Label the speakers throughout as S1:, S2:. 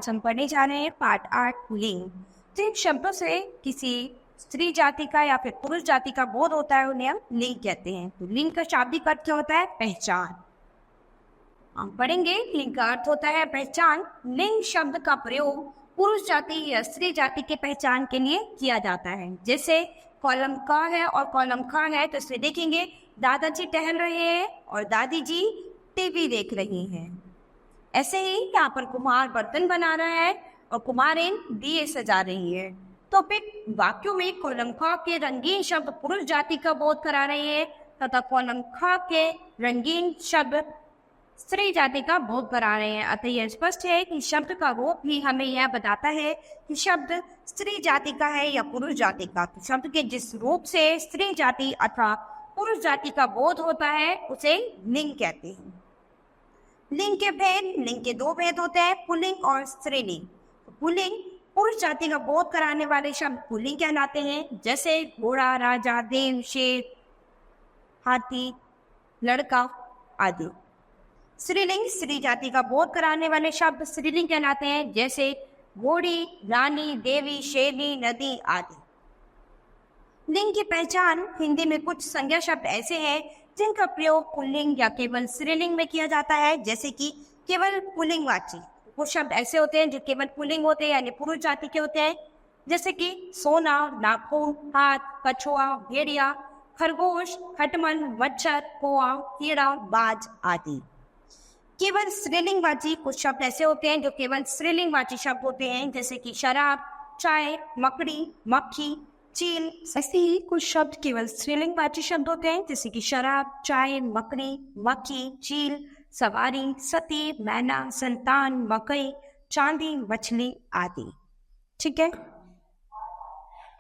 S1: आज हम पढ़ने जा रहे हैं पार्ट 8 लिंग। जिन शब्दों से किसी स्त्री जाति का या फिर पुरुष जाति का बोध होता है उन्हें हम लिंग कहते हैं। तो लिंग का शाब्दिक अर्थ क्या होता है? पहचान। हम पढ़ेंगे लिंग का अर्थ होता है पहचान। लिंग शब्द का प्रयोग पुरुष जाति या स्त्री जाति के पहचान के लिए किया जाता है। जैसे कॉलम क है और कॉलम ख है, तो इसमें देखेंगे दादाजी टहल रहे हैं और दादी जी टीवी देख रही हैं। ऐसे ही यहाँ पर कुम्हार बर्तन बना रहा है और कुम्हारिन दिए सजा रही है। तो फिर वाक्यों में कॉलम ख के रंगीन शब्द पुरुष जाति का बोध करा रहे हैं तथा कॉलम ख के रंगीन शब्द स्त्री जाति का बोध करा रहे हैं। अतः यह स्पष्ट है कि शब्द का रूप भी हमें यह बताता है कि शब्द स्त्री जाति का है या पुरुष जाति का। तो शब्द के जिस रूप से स्त्री जाति अथवा पुरुष जाति का बोध होता है उसे लिंग कहते हैं। लिंग के भेद, लिंग के दो भेद होते हैं, पुल्लिंग और स्त्रीलिंग। पुल्लिंग पुरुष जाति का बोध कराने वाले शब्द पुल्लिंग कहलाते हैं, जैसे घोड़ा, राजा, देव, शेर, हाथी, लड़का आदि। स्त्रीलिंग स्त्री जाति का बोध कराने वाले शब्द स्त्रीलिंग कहलाते हैं, जैसे घोड़ी, रानी, देवी, शेरनी, नदी आदि। लिंग की पहचान हिंदी में कुछ संज्ञा शब्द ऐसे हैं जिनका प्रयोग पुल्लिंग या केवल स्त्रीलिंग में किया जाता है, जैसे कि केवल पुल्लिंगवाची। कुछ शब्द ऐसे होते हैं जो केवल पुल्लिंग होते हैं यानी पुरुष जाति के होते हैं, जैसे कि सोना, नाखून, हाथ, कछुआ, भेड़िया, खरगोश, खटमल, मच्छर, कोआ, कीड़ा, बाज आदि। केवल स्त्रीलिंगवाची कुछ शब्द ऐसे होते हैं जो केवल स्त्रीलिंगवाची शब्द होते हैं, जैसे कि शराब, चाय, मकड़ी, मक्खी, चील। ऐसे ही कुछ शब्द केवल स्त्रीलिंगवाची शब्द होते हैं, जैसे कि शराब, चाय, मकड़ी, मक्खी, चील, सवारी, सती, मैना, संतान, मकई, चांदी, मछली आदि। ठीक है।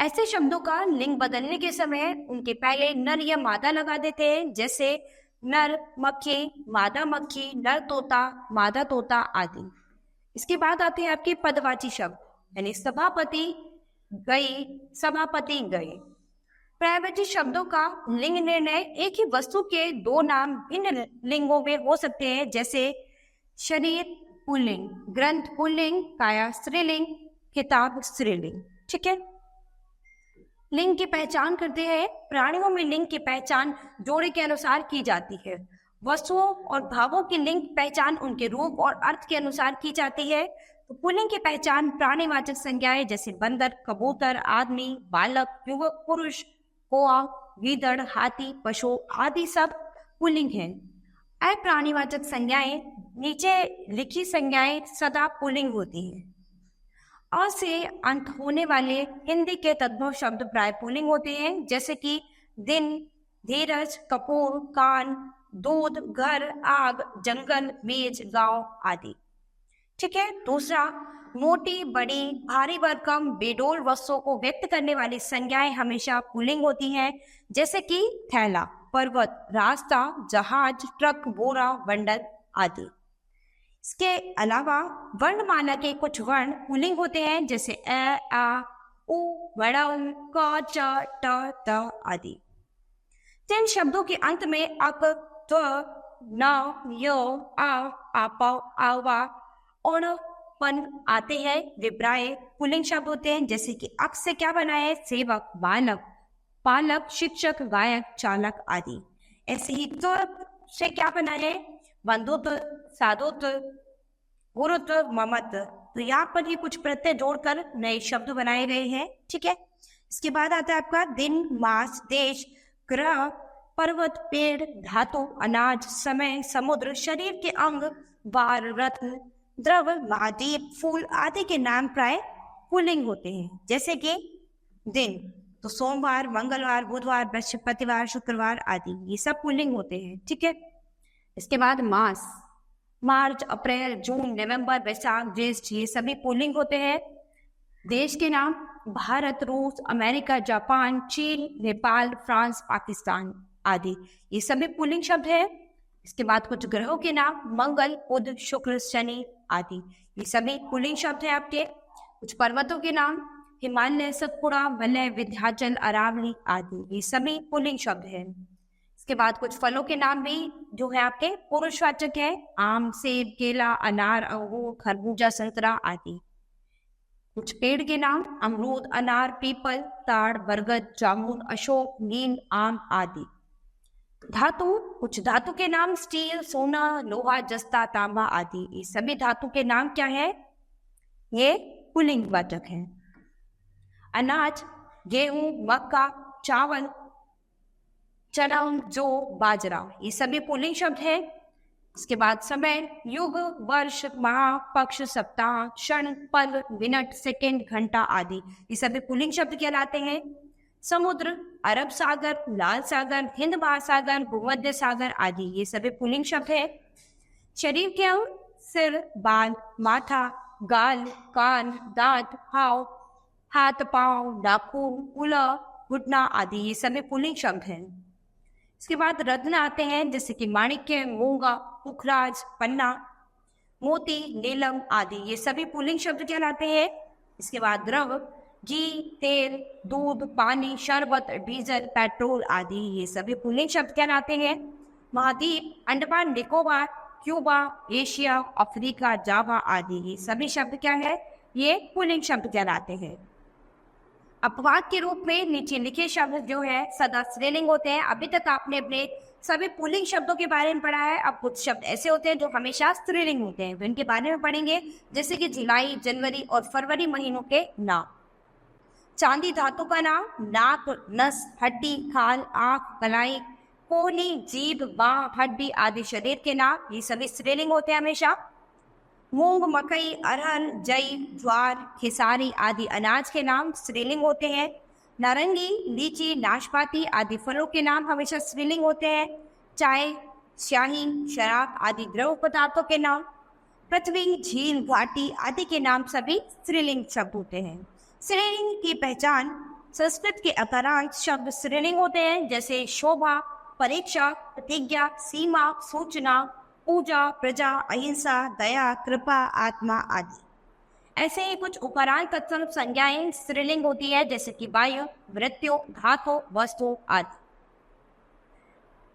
S1: ऐसे शब्दों का लिंग बदलने के समय उनके पहले नर या मादा लगा देते हैं, जैसे नर मक्खी, मादा मक्खी, नर तोता, मादा तोता आदि। इसके बाद आते हैं आपके पदवाची शब्द, यानी सभापति गई, सभापति गए। पर्यायवाची शब्दों का लिंग निर्णय एक ही वस्तु के दो नाम भिन्न लिंगों में हो सकते हैं, जैसे शरीर पुल्लिंग, ग्रंथ पुल्लिंग, काया स्त्रीलिंग, किताब स्त्रीलिंग। ठीक है। लिंग की पहचान करते हैं। प्राणियों में लिंग की पहचान जोड़े के अनुसार की जाती है। वस्तुओं और भावों की लिंग पहचान उनके रूप और अर्थ के अनुसार की जाती है। तो पुल्लिंग की पहचान प्राणीवाचक संज्ञाएं जैसे बंदर, कबूतर, आदमी, बालक, युवक, पुरुष, कौआ, गीदड़, हाथी, पशु आदि सब पुल्लिंग हैं। अप्राणीवाचक संज्ञाएं नीचे लिखी संज्ञाएं सदा पुल्लिंग होती हैं। अ से अंत होने वाले हिंदी के तद्भव शब्द प्राय पुल्लिंग होते हैं, जैसे कि दिन, धीरज, कपूर, कान, दूध, घर, आग, जंगल, बीज, गांव आदि। ठीक है। दूसरा, मोटी, बड़ी, भारी भरकम, बेडोल वस्तुओं को व्यक्त करने वाली संज्ञाएं हमेशा पुल्लिंग होती हैं, जैसे कि थैला, पर्वत, रास्ता, जहाज, ट्रक, बोरा, बंडल आदि। इसके अलावा वर्णमाला के कुछ वर्ण पुल्लिंग होते हैं, जैसे अ, आ, उ, वड़ा, क, च, ट, त आदि। जिन शब्दों के अंत में अक, त्व, न, यो, आ, आप, आवा, और पन आते हैं वे प्राय पुल्लिंग शब्द होते हैं, जैसे कि अक से क्या बना है? सेवक, बालक, पालक, शिक्षक, गायक, चालक आदि। ऐसे ही त्व से क्या बना है? बंधुत्व, साधुत्व, गुरुत्व, ममत्व। तो यहाँ पर ही कुछ प्रत्यय जोड़कर नए शब्द बनाए गए हैं। ठीक है। इसके बाद आता है आपका दिन, मास, देश, ग्रह, पर्वत, पेड़, धातु, अनाज, समय, समुद्र, शरीर के अंग, वार, रत्न, द्रव, महाद्वीप, फूल आदि के नाम प्राय पुल्लिंग होते हैं, जैसे कि दिन तो सोमवार, मंगलवार, बुधवार, बृहस्पतिवार, शुक्रवार आदि, ये सब पुल्लिंग होते हैं। ठीक है। इसके बाद मास, मार्च, अप्रैल, जून, नवंबर, वैशाख, ज्येष्ठ, ये सभी पुल्लिंग होते हैं। देश के नाम भारत, रूस, अमेरिका, जापान, चीन, नेपाल, फ्रांस, पाकिस्तान आदि, ये सभी पुल्लिंग शब्द हैं। इसके बाद कुछ ग्रहों के नाम मंगल, बुध, शुक्र, शनि आदि, ये सभी पुल्लिंग शब्द हैं आपके। कुछ पर्वतों के नाम हिमालय, सतपुड़ा, वलय, विंध्याचल, अरावली आदि, ये सभी पुल्लिंग शब्द हैं। इसके बाद कुछ फलों के नाम भी जो है आपके पुरुषवाचक है। आम, सेब, केला, अनार, अंगूर, खरबूजा, संतरा आदि। कुछ पेड़ के नाम अमरूद, अनार, पीपल, ताड़, बरगद, जामुन, अशोक, नीम, आम आदि। धातु, कुछ धातु के नाम स्टील, सोना, लोहा, जस्ता, तांबा आदि। ये सभी धातु के नाम क्या है? ये पुल्लिंग वाचक है। अनाज, गेहूं, मक्का, चावल, चना, जौ, बाजरा, ये सभी पुल्लिंग शब्द है। इसके बाद समय, युग, वर्ष, माह, पक्ष, सप्ताह, क्षण, पल, मिनट, सेकंड, घंटा आदि, ये सभी पुल्लिंग शब्द कहलाते हैं। समुद्र, अरब सागर, लाल सागर, हिंद महासागर, भूमध्य सागर आदि, ये सभी पुल्लिंग शब्द है। शरीर के अंग, सिर, बाल, माथा, गाल, कान, दांत, हाव, हाथ, पांव, नाखून, उंगली, घुटना आदि, ये सभी पुल्लिंग शब्द हैं। इसके बाद रत्न आते हैं, जैसे कि माणिक्य, मूंगा, पुखराज, पन्ना, मोती, नीलम आदि, ये सभी पुल्लिंग शब्द कहलाते हैं। इसके बाद द्रव, घी, तेल, दूध, पानी, शरबत, डीजल, पेट्रोल आदि, ये सभी पुल्लिंग शब्द कहलाते हैं। महाद्वीप, Andaman Nicobar, Cuba, Asia, Africa, Java आदि, ये सभी शब्द क्या है? ये पुल्लिंग शब्द कहलाते हैं। अपवाद के रूप में नीचे लिखे शब्द जो है सदा स्त्रीलिंग होते हैं। अभी तक आपने अपने सभी पुल्लिंग शब्दों के बारे में पढ़ा है। अब कुछ शब्द ऐसे होते हैं जो हमेशा स्त्रीलिंग होते हैं, इनके बारे में पढ़ेंगे, जैसे कि जुलाई, जनवरी और फरवरी महीनों के नाम। चांदी धातु का नाम, नाक, नस, हड्डी, खाल, आंख, कलाई, कोहनी, जीभ, बाह, हड्डी आदि शरीर के नाम, ये सभी स्त्रीलिंग होते हैं हमेशा। मूंग, मकई, अरहर, जई, ज्वार, खेसारी आदि अनाज के नाम स्त्रीलिंग होते हैं। नारंगी, लीची, नाशपाती आदि फलों के नाम हमेशा स्त्रीलिंग होते हैं। चाय, स्याही, शराब आदि द्रव पदार्थों के नाम। पृथ्वी, झील, घाटी आदि के नाम सभी स्त्रीलिंग शब्द होते हैं। स्त्रीलिंग की पहचान, संस्कृत के अकारांत शब्द स्त्रीलिंग होते हैं, जैसे शोभा, परीक्षा, प्रतिज्ञा, सीमा, सूचना, पूजा, प्रजा, अहिंसा, दया, कृपा, आत्मा आदि। ऐसे ही कुछ उपरांत तत्सम संज्ञाएं स्त्रीलिंग होती है, जैसे कि वायु, मृत्यु, धातु, वस्तु आदि।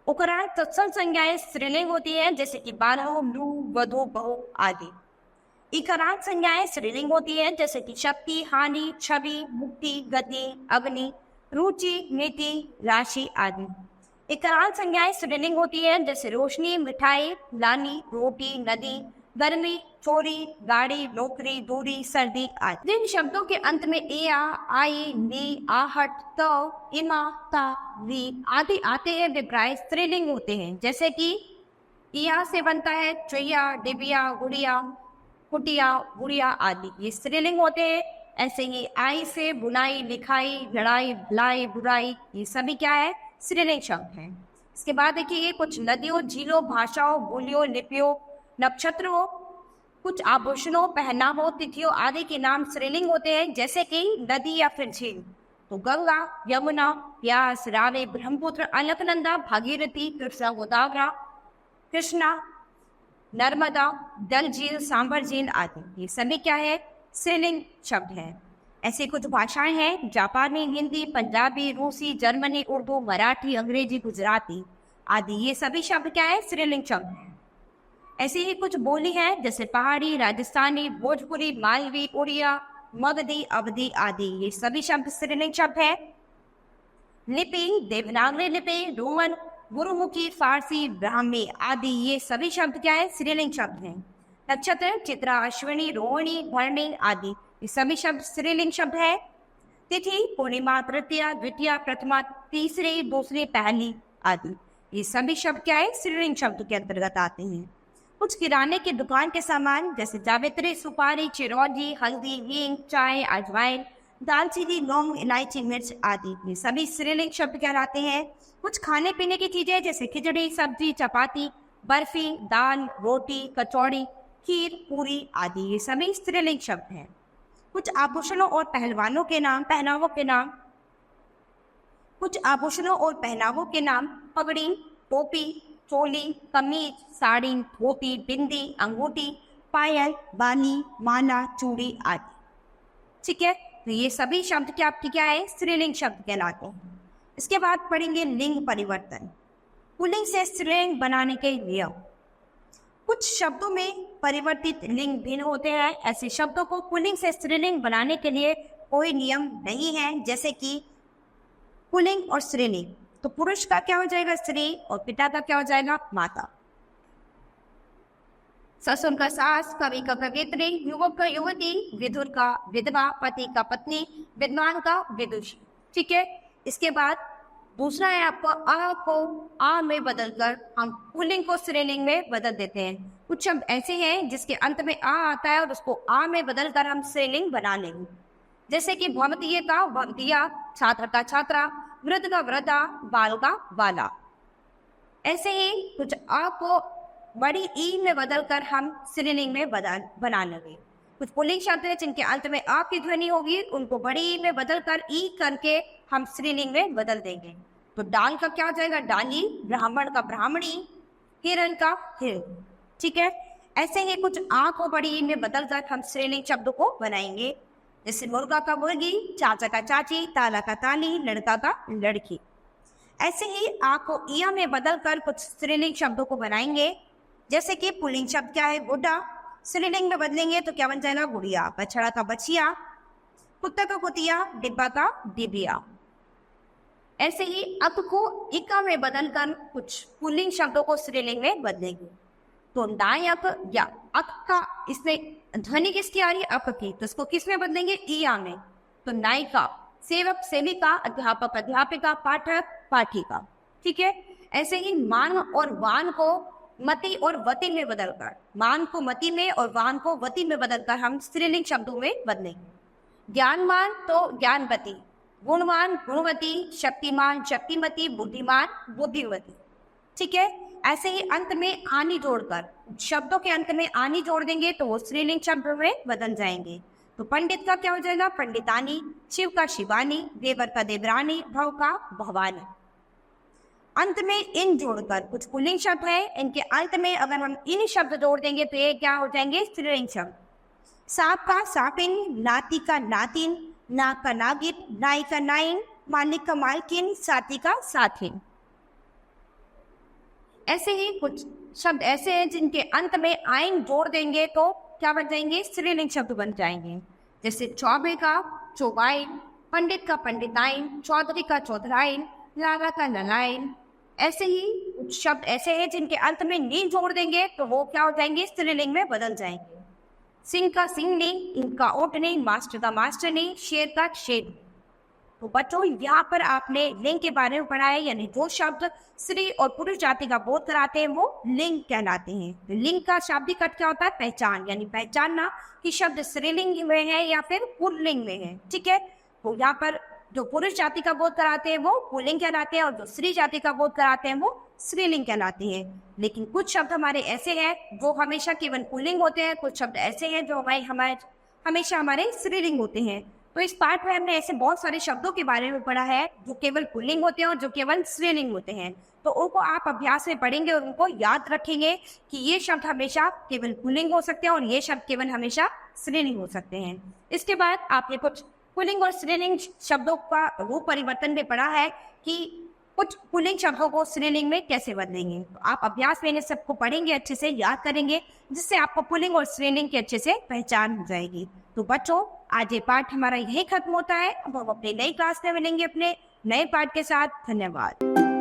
S1: उपरांत तत्सम संज्ञाएं स्त्रीलिंग होती है, जैसे कि बारह, लू, वधु, बहु आदि। इकारांत संज्ञाएं स्त्रीलिंग होती है, जैसे कि शक्ति, हानि, छवि, मुक्ति, गति, अग्नि, रुचि, नीति, राशि आदि। इकारांत संज्ञाएं स्त्रीलिंग होती है, जैसे रोशनी, मिठाई, लानी, रोटी, नदी, गर्मी, चोरी, गाड़ी, नौकरी, दूरी, सर्दी आदि। जिन शब्दों के अंत में ए, आ, आई, नी, आहट, त, इमा, ता, वी आदि आते हैं, वे प्राय स्त्रीलिंग होते हैं, जैसे कि इया से बनता है चुईया, डिबिया, गुड़िया, कुटिया, गुड़िया आदि, ये स्त्रीलिंग होते हैं। ऐसे ही आई से बुनाई, लिखाई, लड़ाई, भलाई, बुराई, ये सभी क्या है? स्त्रीलिंग शब्द हैं। इसके बाद देखिए कुछ नदियों, झीलों, भाषाओं, बोलियों, लिपियों, नक्षत्रों, कुछ आभूषणों, पहनावों, तिथियों आदि के नाम स्त्रीलिंग होते हैं, जैसे कि नदी या फिर झील तो गंगा, यमुना, व्यास, रावी, ब्रह्मपुत्र, अलकनंदा, भागीरथी, कृष्णा, गोदावरी, कृष्णा, नर्मदा, डल झील, सांभर झील आदि, ये सभी क्या है? स्त्रीलिंग शब्द है। ऐसी कुछ भाषाएं हैं, जापानी, हिंदी, पंजाबी, रूसी, जर्मनी, उर्दू, मराठी, अंग्रेजी, गुजराती आदि, ये सभी शब्द क्या है? स्त्रीलिंग शब्द हैं। ऐसी ही कुछ बोली हैं, जैसे पहाड़ी, राजस्थानी, भोजपुरी, मालवी, उड़िया, मगधी, अवधी आदि, ये सभी शब्द स्त्रीलिंग शब्द है। लिपि, देवनागरी लिपि, रोमन, गुरुमुखी, फारसी, ब्राह्मी आदि, ये सभी शब्द क्या है? स्त्रीलिंग शब्द हैं। नक्षत्र, चित्रा, अश्विनी, रोहिणी, भरणी आदि, ये सभी शब्द स्त्रीलिंग शब्द है। तिथि, पूर्णिमा, तृतीया, द्वितीया, प्रथमा, तीसरी, दूसरी, पहली आदि, ये सभी शब्द क्या है? स्त्रीलिंग शब्द के अंतर्गत आते हैं। कुछ किराने की दुकान के सामान, जैसे जावित्री, सुपारी, चिरौंजी, हल्दी, हींग, चाय, अजवाइन, दालचीनी, लौंग, इलायची, मिर्च आदि, ये सभी स्त्रीलिंग शब्द कहलाते हैं। कुछ खाने पीने की चीजें, जैसे खिचड़ी, सब्जी, चपाती, बर्फी, दाल, रोटी, कचौड़ी, खीर, पूरी आदि, ये सभी स्त्रीलिंग शब्द हैं। कुछ आभूषणों और पहलवानों के नाम, पहनावों के नाम, कुछ आभूषणों और पहनावों के नाम, पगड़ी, टोपी, चोली, कमीज, साड़ी, धोती, बिंदी, अंगूठी, पायल, बाली, माला, चूड़ी आदि। ठीक है, तो ये सभी शब्द क्या आपकी क्या है? स्त्रीलिंग शब्द कहलाते हैं। इसके बाद पढ़ेंगे लिंग परिवर्तन। पुल्लिंग से स्त्रीलिंग बनाने के नियम। कुछ शब्दों में परिवर्तित लिंग भिन्न होते हैं। ऐसे शब्दों को पुल्लिंग से स्त्रीलिंग बनाने के लिए कोई नियम नहीं है, जैसे कि पुल्लिंग और स्त्रीलिंग। तो पुरुष का क्या हो जाएगा स्त्री, और पिता का क्या हो जाएगा माता। ससुर का सास, कवि का कवियत्री, युवक का युवती, विधुर का विधवा, पति का पत्नी, विद्वान का विदुषी। ठीक है। इसके बाद दूसरा है आपको आ को आ में बदलकर हम पुल्लिंग को स्त्रीलिंग में बदल देते हैं। कुछ शब्द ऐसे हैं जिसके अंत में आ आता है और उसको आ में बदलकर हम स्त्रीलिंग बना लेंगे, जैसे कि भवतीय का भवतिया, छात्र का छात्रा, वृद्ध का वृद्धा, बाल का बाला। ऐसे ही कुछ आ को बड़ी ई में बदलकर हम स्त्रीलिंग में बना लेंगे। कुछ पुल्लिंग शब्द है जिनके अंत में आ की ध्वनि होगी, उनको बड़ी ई में बदलकर ई करके हम स्त्रीलिंग में बदल देंगे। तो डाल का क्या हो जाएगा डाली, ब्राह्मण का ब्राह्मणी, हिरण का हिरण। ठीक है। ऐसे ही कुछ आ को बड़ी ई में बदलकर हम स्त्रीलिंग शब्दों को बनाएंगे, जैसे मुर्गा का मुर्गी, चाचा का चाची, ताला का ताली, लड़का का लड़की। ऐसे ही आ को इया में बदलकर कुछ स्त्रीलिंग शब्दों को बनाएंगे, जैसे कि पुल्लिंग शब्द क्या है गुड्डा, स्त्रीलिंग में बदलेंगे तो क्या बन जाएगा गुड़िया, बछड़ा का बछिया, कुत्ता का कुतिया, डिब्बा का डिबिया। ऐसे ही अक को इका में बदलकर कुछ पुल्लिंग शब्दों को स्त्रीलिंग में बदलेंगे। तो नायक या अक का, इसमें ध्वनि किसकी आ रही है अक की, तो इसको किस में बदलेंगे इया में। तो नायिका, सेवक सेविका, अध्यापक अध्यापिका, पाठक पाठिका। ठीक है। ऐसे ही मान और वान को मति और वति में बदलकर, मान को मति में और वान को वति में बदलकर हम स्त्रीलिंग शब्दों में बदलेंगे। ज्ञानवान तो ज्ञानवती, गुणवान गुणवती, शक्तिमान शक्तिमती, बुद्धिमान बुद्धिवती। ठीक है। ऐसे ही अंत में आनी जोड़कर, शब्दों के अंत में आनी जोड़ देंगे तो वो स्त्रीलिंग शब्द में बदल जाएंगे। तो पंडित का क्या हो जाएगा पंडितानी, शिव का शिवानी, देवर का देवरानी, भव का भवानी। अंत में इन जोड़कर कुछ पुल्लिंग शब्द है, इनके अंत में अगर हम इन शब्द जोड़ देंगे तो ये क्या हो जाएंगे स्त्रीलिंग शब्द। सांप का सापिन, नाती का नातिन, नाग का नागिन, नाई का नाइन, मालिक का मालकिन, साथी का साथिन। ऐसे ही कुछ शब्द ऐसे हैं जिनके अंत में आइन जोड़ देंगे तो क्या बन जाएंगे स्त्रीलिंग शब्द बन जाएंगे, जैसे चौबे का चौबाइन, पंडित का पंडिताइन, चौधरी का चौधराइन, लाला का ललाइन। ऐसे ही कुछ शब्द ऐसे हैं जिनके अंत में नी जोड़ देंगे तो वो क्या हो जाएंगे स्त्रीलिंग में बदल जाएंगे। सिंह का सिंहनी, इनका ओटनी, मास्टर का मास्टरनी, शेर का शेर। तो बच्चों यहाँ पर आपने लिंग के बारे में पढ़ा है, यानी जो शब्द स्त्री और पुरुष जाति का बोध कराते हैं वो लिंग कहलाते हैं। तो लिंग का शाब्दिक अर्थ क्या होता है पहचान, यानी पहचानना कि शब्द स्त्रीलिंग में है या फिर पुल्लिंग में है। ठीक है। तो यहाँ पर जो पुरुष जाति का बोध कराते हैं वो पुल्लिंग कहलाते हैं और जो स्त्री जाति का बोध कराते हैं वो स्त्रीलिंग कहलाती है। लेकिन कुछ शब्द हमारे ऐसे हैं जो हमेशा केवल पुल्लिंग होते हैं, कुछ शब्द ऐसे हैं जो हमेशा हमारे स्त्रीलिंग होते हैं। तो इस पाठ में हमने ऐसे बहुत सारे शब्दों के बारे में पढ़ा है जो केवल पुल्लिंग होते हैं और जो केवल स्त्रीलिंग होते हैं। तो उनको आप अभ्यास में पढ़ेंगे और उनको याद रखेंगे कि ये शब्द हमेशा केवल पुल्लिंग हो सकते हैं और ये शब्द केवल हमेशा स्त्रीलिंग हो सकते हैं। इसके बाद आपने कुछ पुल्लिंग और स्त्रीलिंग शब्दों का रूप परिवर्तन में पढ़ा है कि कुछ पुल्लिंग शब्दों को स्त्रीलिंग में कैसे बदलेंगे। तो आप अभ्यास में इन सबको पढ़ेंगे, अच्छे से याद करेंगे, जिससे आपको पुल्लिंग और स्त्रीलिंग की अच्छे से पहचान हो जाएगी। तो बच्चों आज ये पाठ हमारा यही खत्म होता है। अब हम अपने नई क्लास में मिलेंगे अपने नए पाठ के साथ। धन्यवाद।